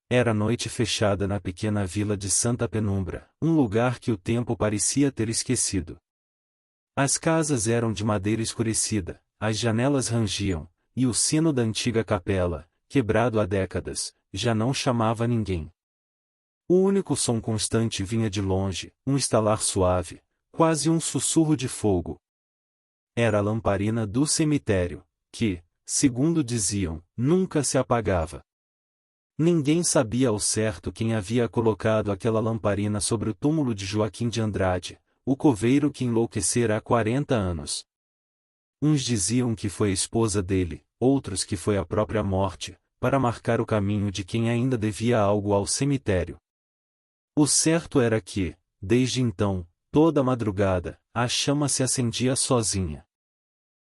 Era noite fechada na pequena vila de Santa Penumbra, um lugar que o tempo parecia ter esquecido. As casas eram de madeira escurecida, as janelas rangiam, e o sino da antiga capela, quebrado há décadas, já não chamava ninguém. O único som constante vinha de longe, um estalar suave, quase um sussurro de fogo. Era a lamparina do cemitério, que, segundo diziam, nunca se apagava. Ninguém sabia ao certo quem havia colocado aquela lamparina sobre o túmulo de Joaquim de Andrade, o coveiro que enlouquecera há 40 anos. Uns diziam que foi a esposa dele, outros que foi a própria morte, para marcar o caminho de quem ainda devia algo ao cemitério. O certo era que, desde então, toda madrugada, a chama se acendia sozinha.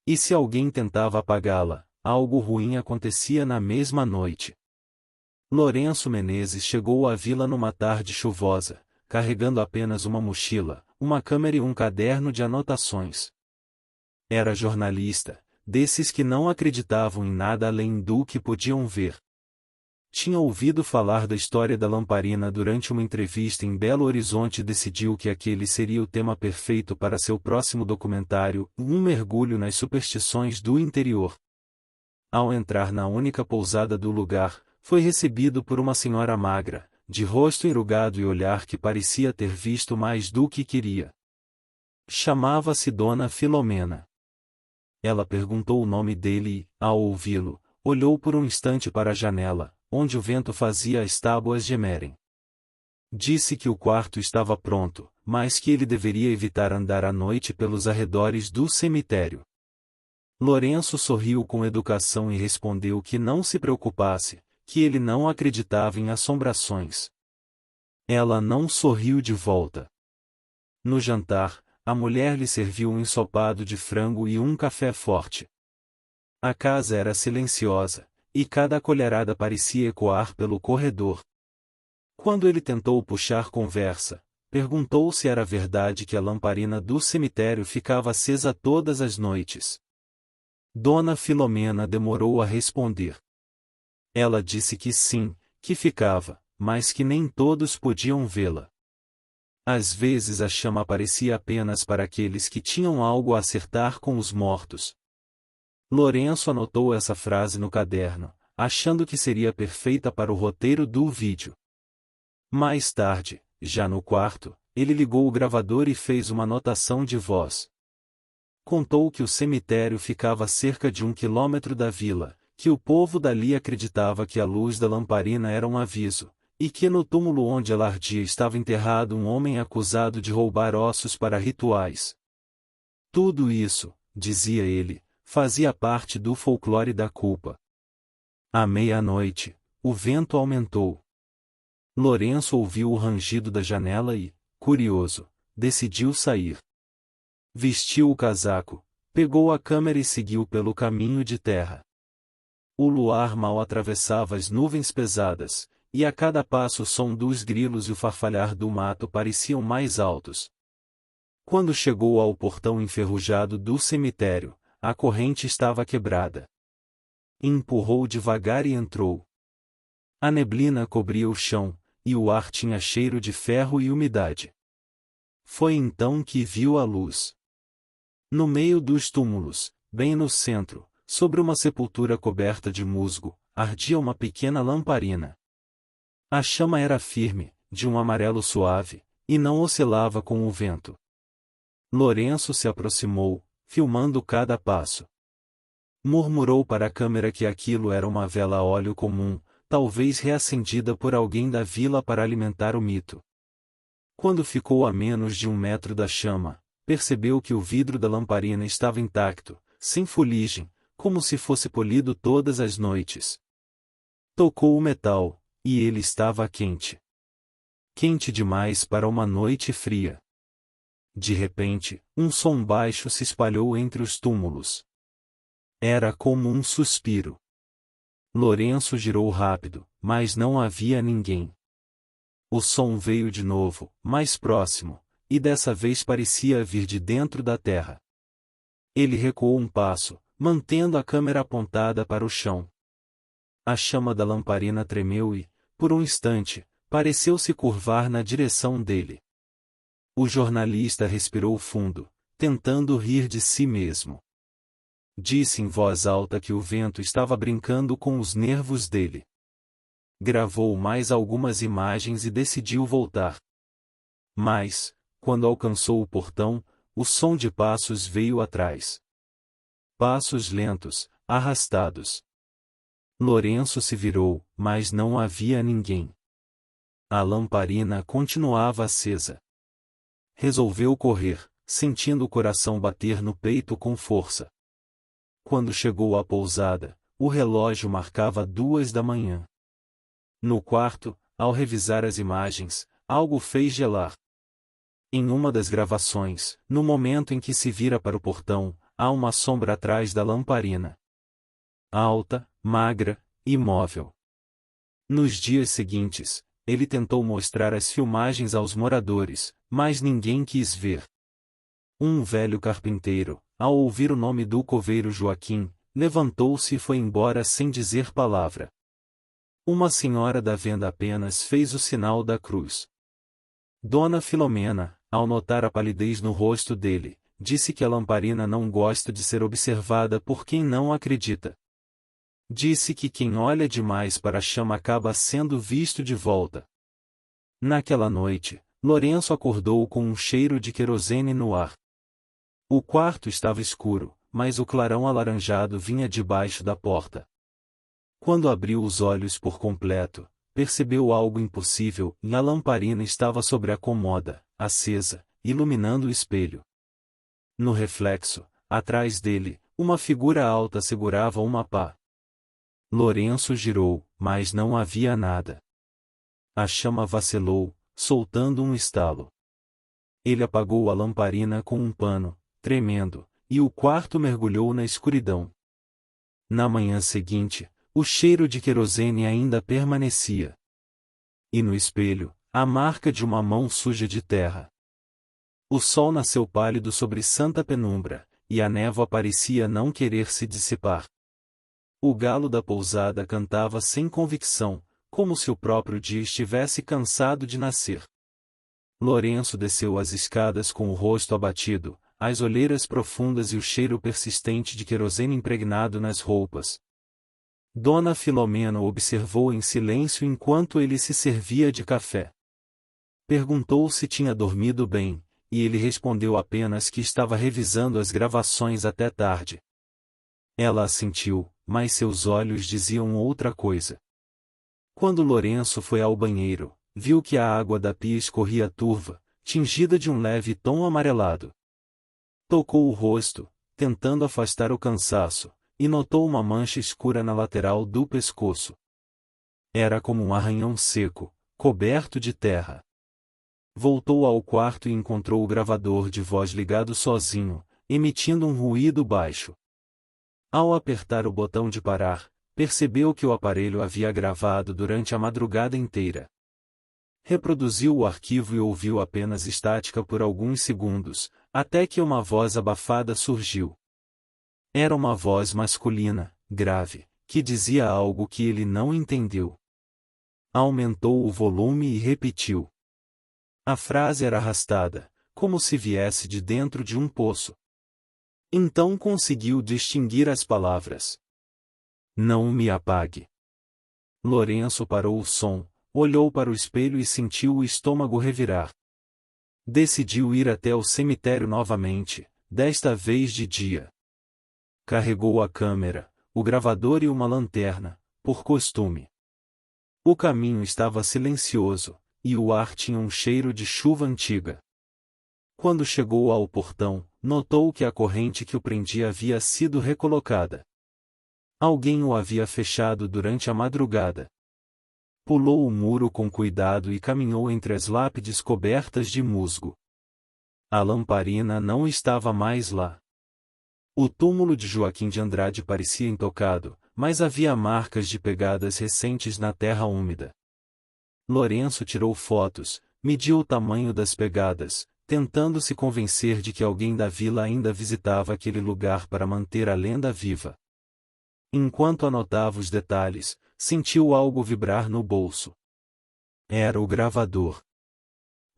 E se alguém tentava apagá-la, algo ruim acontecia na mesma noite. Lourenço Menezes chegou à vila numa tarde chuvosa, carregando apenas uma mochila, uma câmera e um caderno de anotações. Era jornalista, desses que não acreditavam em nada além do que podiam ver. Tinha ouvido falar da história da lamparina durante uma entrevista em Belo Horizonte e decidiu que aquele seria o tema perfeito para seu próximo documentário, um mergulho nas superstições do interior. Ao entrar na única pousada do lugar, foi recebido por uma senhora magra, de rosto enrugado e olhar que parecia ter visto mais do que queria. Chamava-se Dona Filomena. Ela perguntou o nome dele e, ao ouvi-lo, olhou por um instante para a janela, onde o vento fazia as tábuas gemerem. Disse que o quarto estava pronto, mas que ele deveria evitar andar à noite pelos arredores do cemitério. Lourenço sorriu com educação e respondeu que não se preocupasse, que ele não acreditava em assombrações. Ela não sorriu de volta. No jantar, a mulher lhe serviu um ensopado de frango e um café forte. A casa era silenciosa, e cada colherada parecia ecoar pelo corredor. Quando ele tentou puxar conversa, perguntou se era verdade que a lamparina do cemitério ficava acesa todas as noites. Dona Filomena demorou a responder. Ela disse que sim, que ficava, mas que nem todos podiam vê-la. Às vezes a chama aparecia apenas para aqueles que tinham algo a acertar com os mortos. Lourenço anotou essa frase no caderno, achando que seria perfeita para o roteiro do vídeo. Mais tarde, já no quarto, ele ligou o gravador e fez uma anotação de voz. Contou que o cemitério ficava a cerca de 1 quilômetro da vila, que o povo dali acreditava que a luz da lamparina era um aviso, e que no túmulo onde ela ardia estava enterrado um homem acusado de roubar ossos para rituais. Tudo isso, dizia ele, fazia parte do folclore da culpa. À meia-noite, o vento aumentou. Lourenço ouviu o rangido da janela e, curioso, decidiu sair. Vestiu o casaco, pegou a câmera e seguiu pelo caminho de terra. O luar mal atravessava as nuvens pesadas, e a cada passo o som dos grilos e o farfalhar do mato pareciam mais altos. Quando chegou ao portão enferrujado do cemitério, a corrente estava quebrada. Empurrou devagar e entrou. A neblina cobria o chão, e o ar tinha cheiro de ferro e umidade. Foi então que viu a luz. No meio dos túmulos, bem no centro, sobre uma sepultura coberta de musgo, ardia uma pequena lamparina. A chama era firme, de um amarelo suave, e não oscilava com o vento. Lourenço se aproximou, filmando cada passo. Murmurou para a câmera que aquilo era uma vela a óleo comum, talvez reacendida por alguém da vila para alimentar o mito. Quando ficou a menos de 1 metro da chama, percebeu que o vidro da lamparina estava intacto, sem fuligem, como se fosse polido todas as noites. Tocou o metal, e ele estava quente. Quente demais para uma noite fria. De repente, um som baixo se espalhou entre os túmulos. Era como um suspiro. Lourenço girou rápido, mas não havia ninguém. O som veio de novo, mais próximo, e dessa vez parecia vir de dentro da terra. Ele recuou um passo, mantendo a câmera apontada para o chão. A chama da lamparina tremeu e, por um instante, pareceu se curvar na direção dele. O jornalista respirou fundo, tentando rir de si mesmo. Disse em voz alta que o vento estava brincando com os nervos dele. Gravou mais algumas imagens e decidiu voltar. Mas, quando alcançou o portão, o som de passos veio atrás. Passos lentos, arrastados. Lourenço se virou, mas não havia ninguém. A lamparina continuava acesa. Resolveu correr, sentindo o coração bater no peito com força. Quando chegou à pousada, o relógio marcava 2 da manhã. No quarto, ao revisar as imagens, algo fez gelar. Em uma das gravações, no momento em que se vira para o portão, há uma sombra atrás da lamparina. Alta, magra, imóvel. Nos dias seguintes, ele tentou mostrar as filmagens aos moradores, mas ninguém quis ver. Um velho carpinteiro, ao ouvir o nome do coveiro Joaquim, levantou-se e foi embora sem dizer palavra. Uma senhora da venda apenas fez o sinal da cruz. Dona Filomena, ao notar a palidez no rosto dele, disse que a lamparina não gosta de ser observada por quem não acredita. Disse que quem olha demais para a chama acaba sendo visto de volta. Naquela noite, Lourenço acordou com um cheiro de querosene no ar. O quarto estava escuro, mas o clarão alaranjado vinha debaixo da porta. Quando abriu os olhos por completo, percebeu algo impossível, e a lamparina estava sobre a cômoda, acesa, iluminando o espelho. No reflexo, atrás dele, uma figura alta segurava uma pá. Lourenço girou, mas não havia nada. A chama vacilou, soltando um estalo. Ele apagou a lamparina com um pano, tremendo, e o quarto mergulhou na escuridão. Na manhã seguinte, o cheiro de querosene ainda permanecia. E no espelho, a marca de uma mão suja de terra. O sol nasceu pálido sobre Santa Penumbra, e a névoa parecia não querer se dissipar. O galo da pousada cantava sem convicção, como se o próprio dia estivesse cansado de nascer. Lourenço desceu as escadas com o rosto abatido, as olheiras profundas e o cheiro persistente de querosene impregnado nas roupas. Dona Filomena observou em silêncio enquanto ele se servia de café. Perguntou se tinha dormido bem, e ele respondeu apenas que estava revisando as gravações até tarde. Ela assentiu, mas seus olhos diziam outra coisa. Quando Lourenço foi ao banheiro, viu que a água da pia escorria turva, tingida de um leve tom amarelado. Tocou o rosto, tentando afastar o cansaço, e notou uma mancha escura na lateral do pescoço. Era como um arranhão seco, coberto de terra. Voltou ao quarto e encontrou o gravador de voz ligado sozinho, emitindo um ruído baixo. Ao apertar o botão de parar, percebeu que o aparelho havia gravado durante a madrugada inteira. Reproduziu o arquivo e ouviu apenas estática por alguns segundos, até que uma voz abafada surgiu. Era uma voz masculina, grave, que dizia algo que ele não entendeu. Aumentou o volume e repetiu. A frase era arrastada, como se viesse de dentro de um poço. Então conseguiu distinguir as palavras. Não me apague. Lourenço parou o som, olhou para o espelho e sentiu o estômago revirar. Decidiu ir até o cemitério novamente, desta vez de dia. Carregou a câmera, o gravador e uma lanterna, por costume. O caminho estava silencioso, e o ar tinha um cheiro de chuva antiga. Quando chegou ao portão, notou que a corrente que o prendia havia sido recolocada. Alguém o havia fechado durante a madrugada. Pulou o muro com cuidado e caminhou entre as lápides cobertas de musgo. A lamparina não estava mais lá. O túmulo de Joaquim de Andrade parecia intocado, mas havia marcas de pegadas recentes na terra úmida. Lourenço tirou fotos, mediu o tamanho das pegadas, tentando se convencer de que alguém da vila ainda visitava aquele lugar para manter a lenda viva. Enquanto anotava os detalhes, sentiu algo vibrar no bolso. Era o gravador.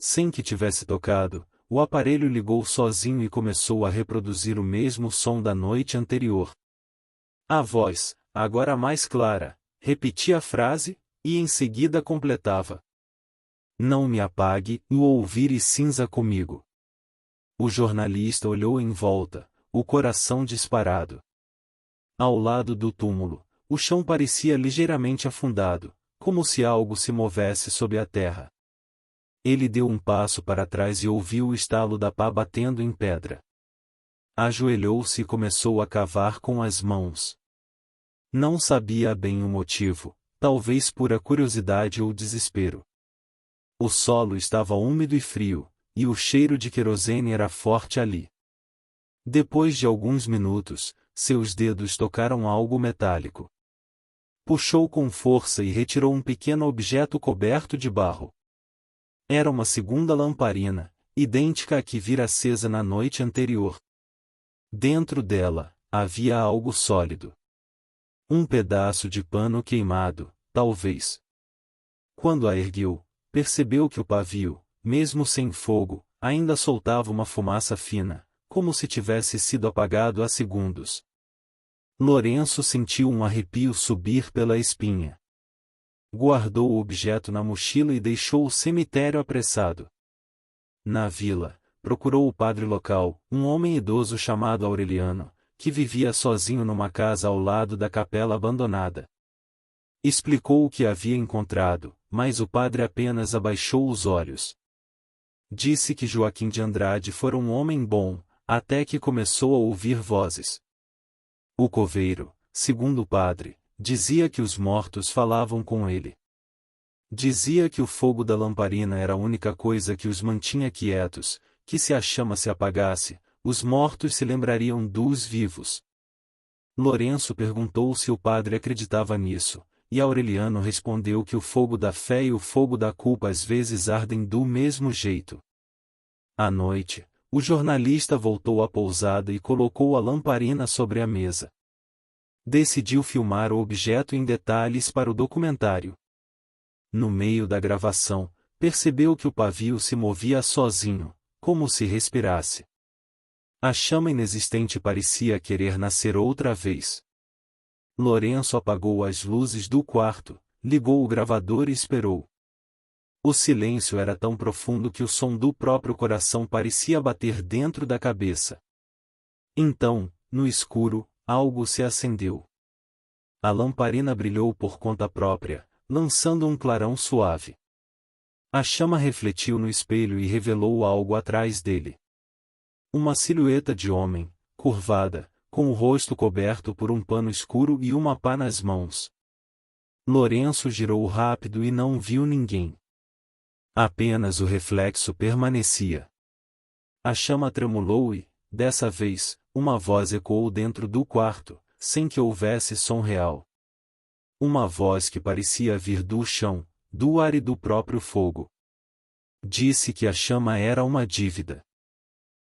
Sem que tivesse tocado, o aparelho ligou sozinho e começou a reproduzir o mesmo som da noite anterior. A voz, agora mais clara, repetia a frase, e em seguida completava: "Não me apague, o ouvir e cinza comigo." O jornalista olhou em volta, o coração disparado. Ao lado do túmulo, o chão parecia ligeiramente afundado, como se algo se movesse sob a terra. Ele deu um passo para trás e ouviu o estalo da pá batendo em pedra. Ajoelhou-se e começou a cavar com as mãos. Não sabia bem o motivo, talvez pura curiosidade ou desespero. O solo estava úmido e frio, e o cheiro de querosene era forte ali. Depois de alguns minutos, seus dedos tocaram algo metálico. Puxou com força e retirou um pequeno objeto coberto de barro. Era uma segunda lamparina, idêntica à que vira acesa na noite anterior. Dentro dela, havia algo sólido. Um pedaço de pano queimado, talvez. Quando a ergueu, percebeu que o pavio, mesmo sem fogo, ainda soltava uma fumaça fina, como se tivesse sido apagado há segundos. Lourenço sentiu um arrepio subir pela espinha. Guardou o objeto na mochila e deixou o cemitério apressado. Na vila, procurou o padre local, um homem idoso chamado Aureliano, que vivia sozinho numa casa ao lado da capela abandonada. Explicou o que havia encontrado, mas o padre apenas abaixou os olhos. Disse que Joaquim de Andrade fora um homem bom, até que começou a ouvir vozes. O coveiro, segundo o padre, dizia que os mortos falavam com ele. Dizia que o fogo da lamparina era a única coisa que os mantinha quietos, que se a chama se apagasse, os mortos se lembrariam dos vivos. Lourenço perguntou se o padre acreditava nisso, e Aureliano respondeu que o fogo da fé e o fogo da culpa às vezes ardem do mesmo jeito. À noite, o jornalista voltou à pousada e colocou a lamparina sobre a mesa. Decidiu filmar o objeto em detalhes para o documentário. No meio da gravação, percebeu que o pavio se movia sozinho, como se respirasse. A chama inexistente parecia querer nascer outra vez. Lourenço apagou as luzes do quarto, ligou o gravador e esperou. O silêncio era tão profundo que o som do próprio coração parecia bater dentro da cabeça. Então, no escuro, algo se acendeu. A lamparina brilhou por conta própria, lançando um clarão suave. A chama refletiu no espelho e revelou algo atrás dele. Uma silhueta de homem, curvada, com o rosto coberto por um pano escuro e uma pá nas mãos. Lourenço girou rápido e não viu ninguém. Apenas o reflexo permanecia. A chama tremulou e, dessa vez, uma voz ecoou dentro do quarto, sem que houvesse som real. Uma voz que parecia vir do chão, do ar e do próprio fogo. Disse que a chama era uma dívida.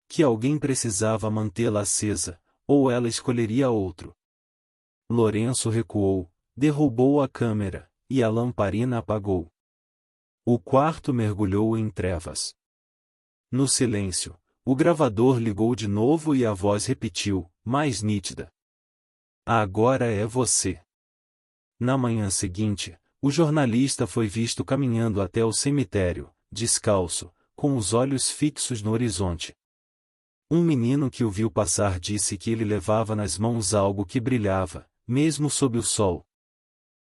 Que alguém precisava mantê-la acesa, ou ela escolheria outro. Lourenço recuou, derrubou a câmera, e a lamparina apagou. O quarto mergulhou em trevas. No silêncio, o gravador ligou de novo e a voz repetiu, mais nítida: "Agora é você." Na manhã seguinte, o jornalista foi visto caminhando até o cemitério, descalço, com os olhos fixos no horizonte. Um menino que o viu passar disse que ele levava nas mãos algo que brilhava, mesmo sob o sol.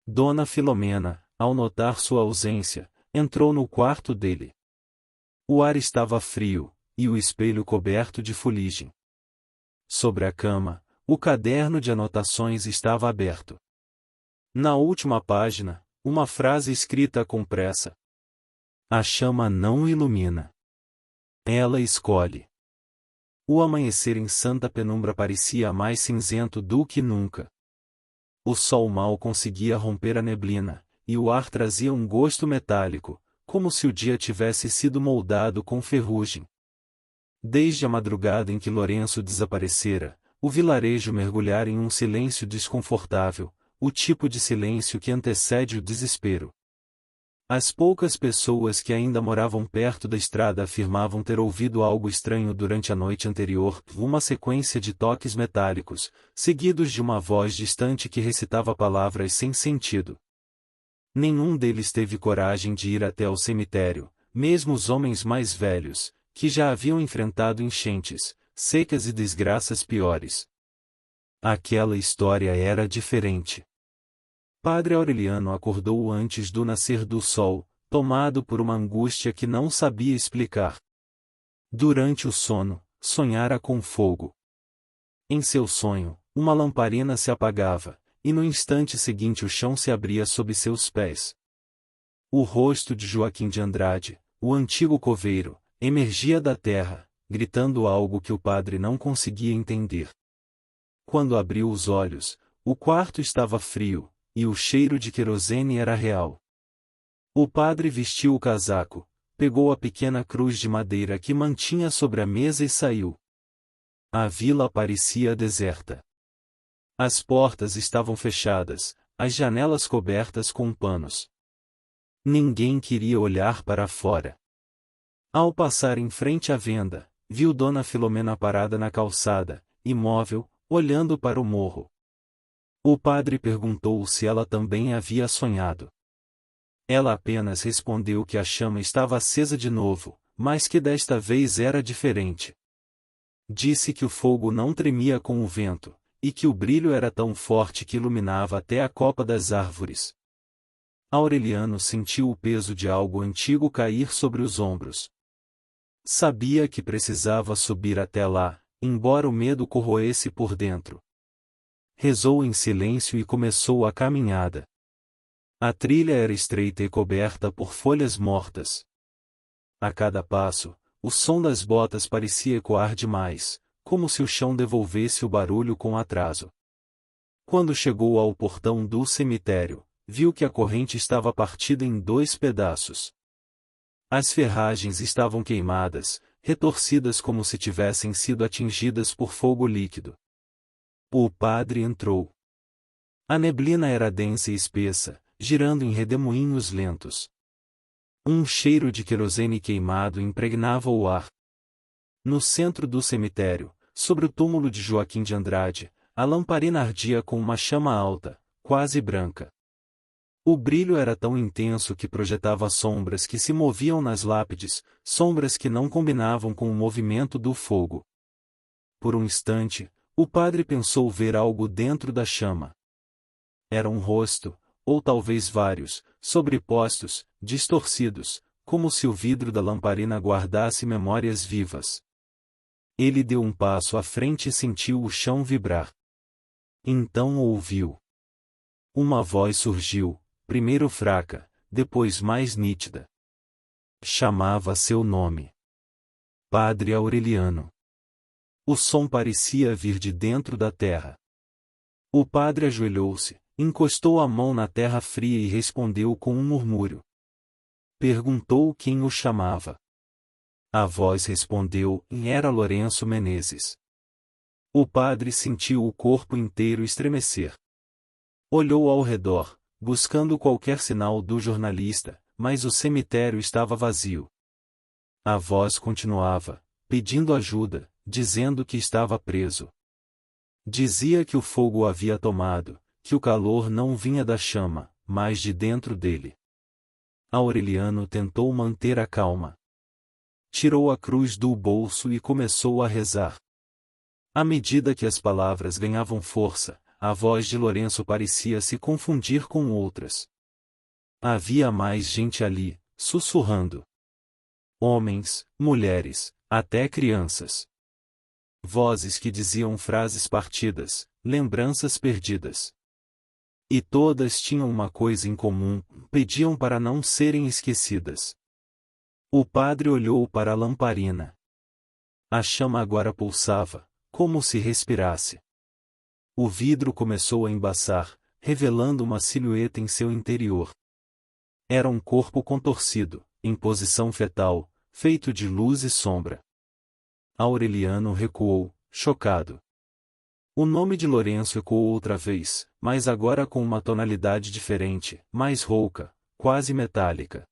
Dona Filomena, ao notar sua ausência, entrou no quarto dele. O ar estava frio, e o espelho coberto de fuligem. Sobre a cama, o caderno de anotações estava aberto. Na última página, uma frase escrita com pressa: "A chama não ilumina. Ela escolhe." O amanhecer em Santa Penumbra parecia mais cinzento do que nunca. O sol mal conseguia romper a neblina, e o ar trazia um gosto metálico, como se o dia tivesse sido moldado com ferrugem. Desde a madrugada em que Lourenço desaparecera, o vilarejo mergulhara em um silêncio desconfortável, o tipo de silêncio que antecede o desespero. As poucas pessoas que ainda moravam perto da estrada afirmavam ter ouvido algo estranho durante a noite anterior, uma sequência de toques metálicos, seguidos de uma voz distante que recitava palavras sem sentido. Nenhum deles teve coragem de ir até o cemitério, mesmo os homens mais velhos, que já haviam enfrentado enchentes, secas e desgraças piores. Aquela história era diferente. Padre Aureliano acordou antes do nascer do sol, tomado por uma angústia que não sabia explicar. Durante o sono, sonhara com fogo. Em seu sonho, uma lamparina se apagava, e no instante seguinte o chão se abria sob seus pés. O rosto de Joaquim de Andrade, o antigo coveiro, emergia da terra, gritando algo que o padre não conseguia entender. Quando abriu os olhos, o quarto estava frio, e o cheiro de querosene era real. O padre vestiu o casaco, pegou a pequena cruz de madeira que mantinha sobre a mesa e saiu. A vila parecia deserta. As portas estavam fechadas, as janelas cobertas com panos. Ninguém queria olhar para fora. Ao passar em frente à venda, viu Dona Filomena parada na calçada, imóvel, olhando para o morro. O padre perguntou se ela também havia sonhado. Ela apenas respondeu que a chama estava acesa de novo, mas que desta vez era diferente. Disse que o fogo não tremia com o vento, e que o brilho era tão forte que iluminava até a copa das árvores. Aureliano sentiu o peso de algo antigo cair sobre os ombros. Sabia que precisava subir até lá, embora o medo corroesse por dentro. Rezou em silêncio e começou a caminhada. A trilha era estreita e coberta por folhas mortas. A cada passo, o som das botas parecia ecoar demais, como se o chão devolvesse o barulho com atraso. Quando chegou ao portão do cemitério, viu que a corrente estava partida em 2 pedaços. As ferragens estavam queimadas, retorcidas como se tivessem sido atingidas por fogo líquido. O padre entrou. A neblina era densa e espessa, girando em redemoinhos lentos. Um cheiro de querosene queimado impregnava o ar. No centro do cemitério, sobre o túmulo de Joaquim de Andrade, a lamparina ardia com uma chama alta, quase branca. O brilho era tão intenso que projetava sombras que se moviam nas lápides, sombras que não combinavam com o movimento do fogo. Por um instante, o padre pensou ver algo dentro da chama. Era um rosto, ou talvez vários, sobrepostos, distorcidos, como se o vidro da lamparina guardasse memórias vivas. Ele deu um passo à frente e sentiu o chão vibrar. Então ouviu. Uma voz surgiu, primeiro fraca, depois mais nítida. Chamava seu nome. Padre Aureliano. O som parecia vir de dentro da terra. O padre ajoelhou-se, encostou a mão na terra fria e respondeu com um murmúrio. Perguntou quem o chamava. A voz respondeu, era Lourenço Menezes. O padre sentiu o corpo inteiro estremecer. Olhou ao redor, buscando qualquer sinal do jornalista, mas o cemitério estava vazio. A voz continuava, pedindo ajuda, dizendo que estava preso. Dizia que o fogo o havia tomado, que o calor não vinha da chama, mas de dentro dele. Aureliano tentou manter a calma. Tirou a cruz do bolso e começou a rezar. À medida que as palavras ganhavam força, a voz de Lourenço parecia se confundir com outras. Havia mais gente ali, sussurrando. Homens, mulheres, até crianças. Vozes que diziam frases partidas, lembranças perdidas. E todas tinham uma coisa em comum, pediam para não serem esquecidas. O padre olhou para a lamparina. A chama agora pulsava, como se respirasse. O vidro começou a embaçar, revelando uma silhueta em seu interior. Era um corpo contorcido, em posição fetal, feito de luz e sombra. Aureliano recuou, chocado. O nome de Lourenço ecoou outra vez, mas agora com uma tonalidade diferente, mais rouca, quase metálica.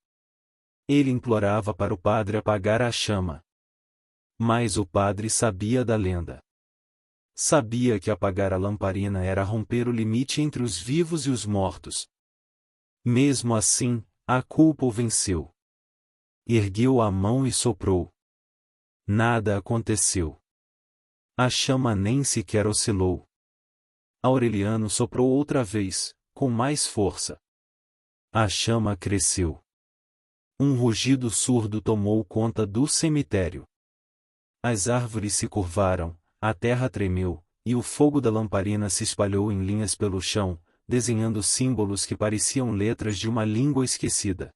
Ele implorava para o padre apagar a chama. Mas o padre sabia da lenda. Sabia que apagar a lamparina era romper o limite entre os vivos e os mortos. Mesmo assim, a culpa o venceu. Ergueu a mão e soprou. Nada aconteceu. A chama nem sequer oscilou. Aureliano soprou outra vez, com mais força. A chama cresceu. Um rugido surdo tomou conta do cemitério. As árvores se curvaram, a terra tremeu, e o fogo da lamparina se espalhou em linhas pelo chão, desenhando símbolos que pareciam letras de uma língua esquecida.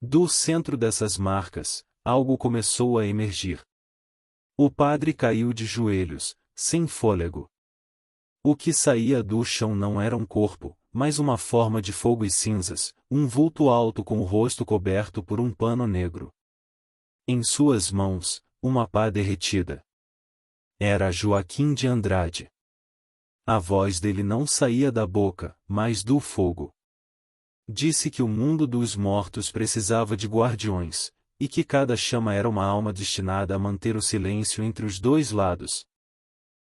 Do centro dessas marcas, algo começou a emergir. O padre caiu de joelhos, sem fôlego. O que saía do chão não era um corpo, mas uma forma de fogo e cinzas, um vulto alto com o rosto coberto por um pano negro. Em suas mãos, uma pá derretida. Era Joaquim de Andrade. A voz dele não saía da boca, mas do fogo. Disse que o mundo dos mortos precisava de guardiões, e que cada chama era uma alma destinada a manter o silêncio entre os dois lados.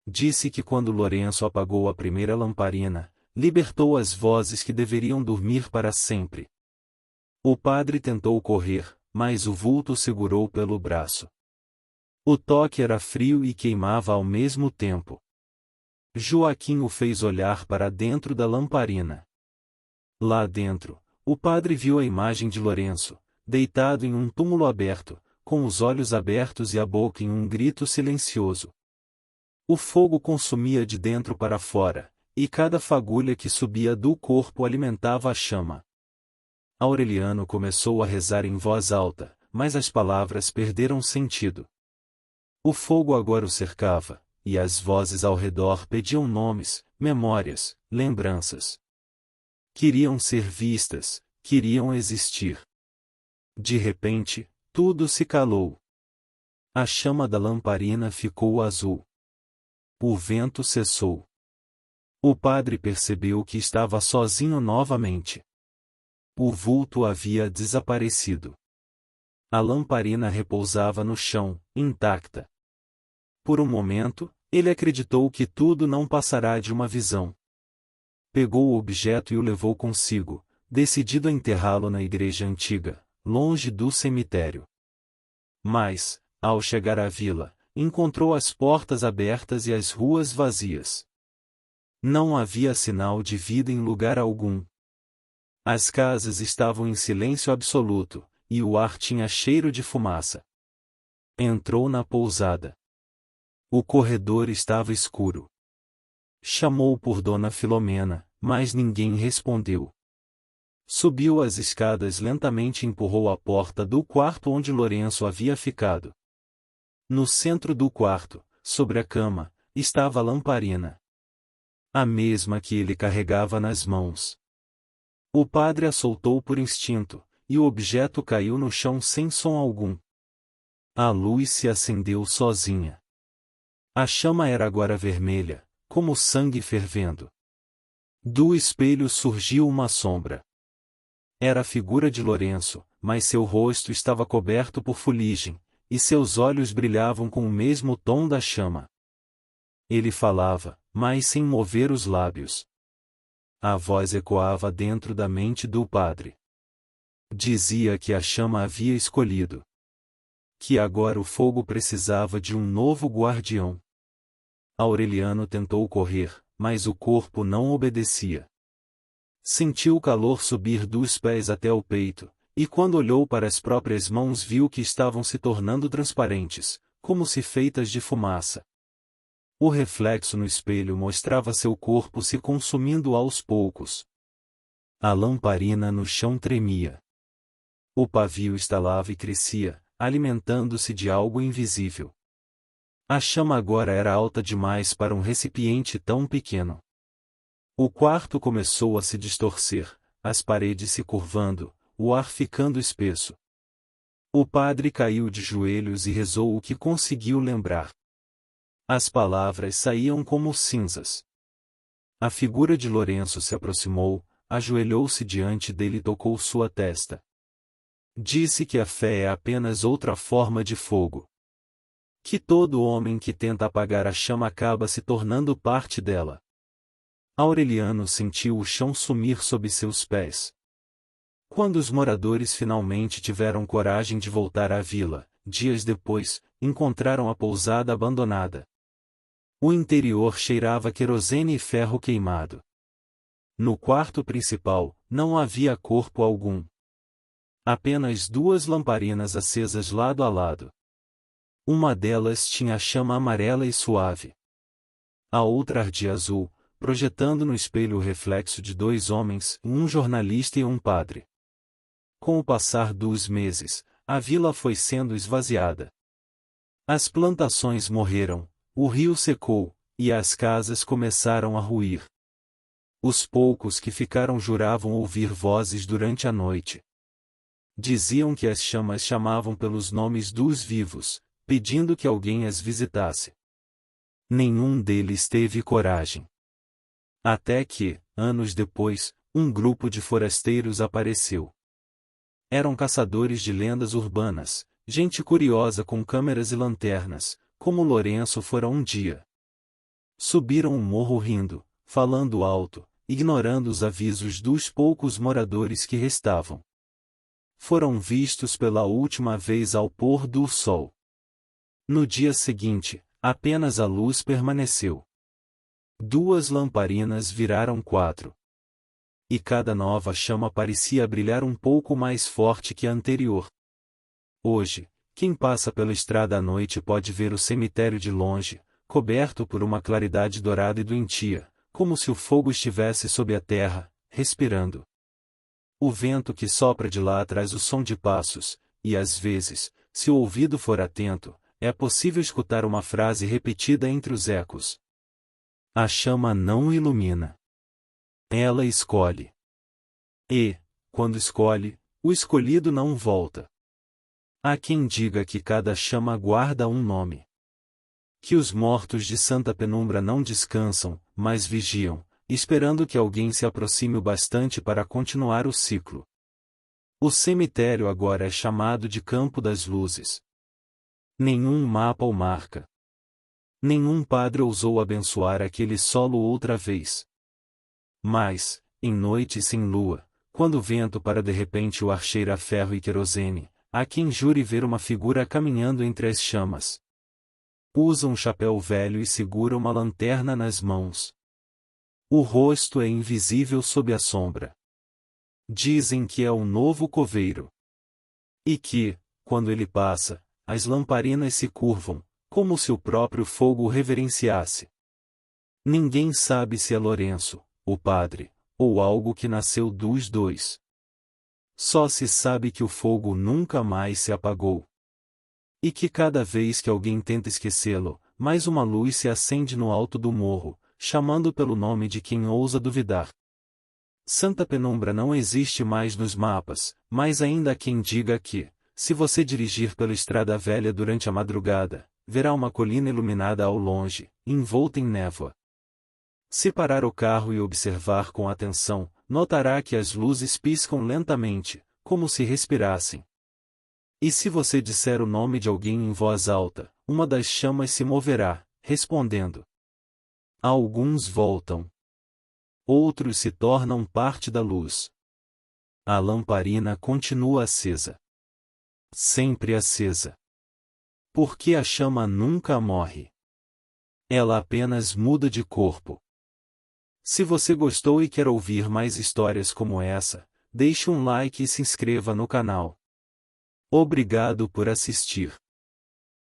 Disse que quando Lourenço apagou a primeira lamparina, libertou as vozes que deveriam dormir para sempre. O padre tentou correr, mas o vulto o segurou pelo braço. O toque era frio e queimava ao mesmo tempo. Joaquim o fez olhar para dentro da lamparina. Lá dentro, o padre viu a imagem de Lourenço, deitado em um túmulo aberto, com os olhos abertos e a boca em um grito silencioso. O fogo consumia de dentro para fora, e cada fagulha que subia do corpo alimentava a chama. Aureliano começou a rezar em voz alta, mas as palavras perderam sentido. O fogo agora o cercava, e as vozes ao redor pediam nomes, memórias, lembranças. Queriam ser vistas, queriam existir. De repente, tudo se calou. A chama da lamparina ficou azul. O vento cessou. O padre percebeu que estava sozinho novamente. O vulto havia desaparecido. A lamparina repousava no chão, intacta. Por um momento, ele acreditou que tudo não passará de uma visão. Pegou o objeto e o levou consigo, decidido a enterrá-lo na igreja antiga, longe do cemitério. Mas, ao chegar à vila, encontrou as portas abertas e as ruas vazias. Não havia sinal de vida em lugar algum. As casas estavam em silêncio absoluto, e o ar tinha cheiro de fumaça. Entrou na pousada. O corredor estava escuro. Chamou por Dona Filomena, mas ninguém respondeu. Subiu as escadas lentamente e empurrou a porta do quarto onde Lourenço havia ficado. No centro do quarto, sobre a cama, estava a lamparina. A mesma que ele carregava nas mãos. O padre a soltou por instinto, e o objeto caiu no chão sem som algum. A luz se acendeu sozinha. A chama era agora vermelha, como sangue fervendo. Do espelho surgiu uma sombra. Era a figura de Lourenço, mas seu rosto estava coberto por fuligem, e seus olhos brilhavam com o mesmo tom da chama. Ele falava, mas sem mover os lábios. A voz ecoava dentro da mente do padre. Dizia que a chama havia escolhido. Que agora o fogo precisava de um novo guardião. Aureliano tentou correr, mas o corpo não obedecia. Sentiu o calor subir dos pés até o peito, e quando olhou para as próprias mãos viu que estavam se tornando transparentes, como se feitas de fumaça. O reflexo no espelho mostrava seu corpo se consumindo aos poucos. A lamparina no chão tremia. O pavio estalava e crescia, alimentando-se de algo invisível. A chama agora era alta demais para um recipiente tão pequeno. O quarto começou a se distorcer, as paredes se curvando, o ar ficando espesso. O padre caiu de joelhos e rezou o que conseguiu lembrar. As palavras saíam como cinzas. A figura de Lourenço se aproximou, ajoelhou-se diante dele e tocou sua testa. Disse que a fé é apenas outra forma de fogo. Que todo homem que tenta apagar a chama acaba se tornando parte dela. Aureliano sentiu o chão sumir sob seus pés. Quando os moradores finalmente tiveram coragem de voltar à vila, dias depois, encontraram a pousada abandonada. O interior cheirava querosene e ferro queimado. No quarto principal, não havia corpo algum. Apenas 2 lamparinas acesas lado a lado. Uma delas tinha chama amarela e suave. A outra ardia azul, projetando no espelho o reflexo de 2 homens, um jornalista e um padre. Com o passar dos meses, a vila foi sendo esvaziada. As plantações morreram, o rio secou, e as casas começaram a ruir. Os poucos que ficaram juravam ouvir vozes durante a noite. Diziam que as chamas chamavam pelos nomes dos vivos, pedindo que alguém as visitasse. Nenhum deles teve coragem. Até que, anos depois, um grupo de forasteiros apareceu. Eram caçadores de lendas urbanas, gente curiosa com câmeras e lanternas, como Lourenço fora um dia. Subiram um morro rindo, falando alto, ignorando os avisos dos poucos moradores que restavam. Foram vistos pela última vez ao pôr do sol. No dia seguinte, apenas a luz permaneceu. 2 lamparinas viraram 4. E cada nova chama parecia brilhar um pouco mais forte que a anterior. Hoje, quem passa pela estrada à noite pode ver o cemitério de longe, coberto por uma claridade dourada e doentia, como se o fogo estivesse sob a terra, respirando. O vento que sopra de lá traz o som de passos, e às vezes, se o ouvido for atento, é possível escutar uma frase repetida entre os ecos. A chama não ilumina. Ela escolhe. E, quando escolhe, o escolhido não volta. Há quem diga que cada chama guarda um nome. Que os mortos de Santa Penumbra não descansam, mas vigiam, esperando que alguém se aproxime o bastante para continuar o ciclo. O cemitério agora é chamado de Campo das Luzes. Nenhum mapa o marca. Nenhum padre ousou abençoar aquele solo outra vez. Mas, em noites sem lua, quando o vento para de repente o ar cheira a ferro e querosene, há quem jure ver uma figura caminhando entre as chamas. Usa um chapéu velho e segura uma lanterna nas mãos. O rosto é invisível sob a sombra. Dizem que é o novo coveiro. E que, quando ele passa, as lamparinas se curvam, como se o próprio fogo o reverenciasse. Ninguém sabe se é Lourenço, o padre, ou algo que nasceu dos 2. Só se sabe que o fogo nunca mais se apagou. E que cada vez que alguém tenta esquecê-lo, mais uma luz se acende no alto do morro, chamando pelo nome de quem ousa duvidar. Santa Penumbra não existe mais nos mapas, mas ainda há quem diga que, se você dirigir pela estrada velha durante a madrugada, verá uma colina iluminada ao longe, envolta em névoa. Se parar o carro e observar com atenção, notará que as luzes piscam lentamente, como se respirassem. E se você disser o nome de alguém em voz alta, uma das chamas se moverá, respondendo. Alguns voltam. Outros se tornam parte da luz. A lamparina continua acesa. Sempre acesa. Porque a chama nunca morre. Ela apenas muda de corpo. Se você gostou e quer ouvir mais histórias como essa, deixe um like e se inscreva no canal. Obrigado por assistir.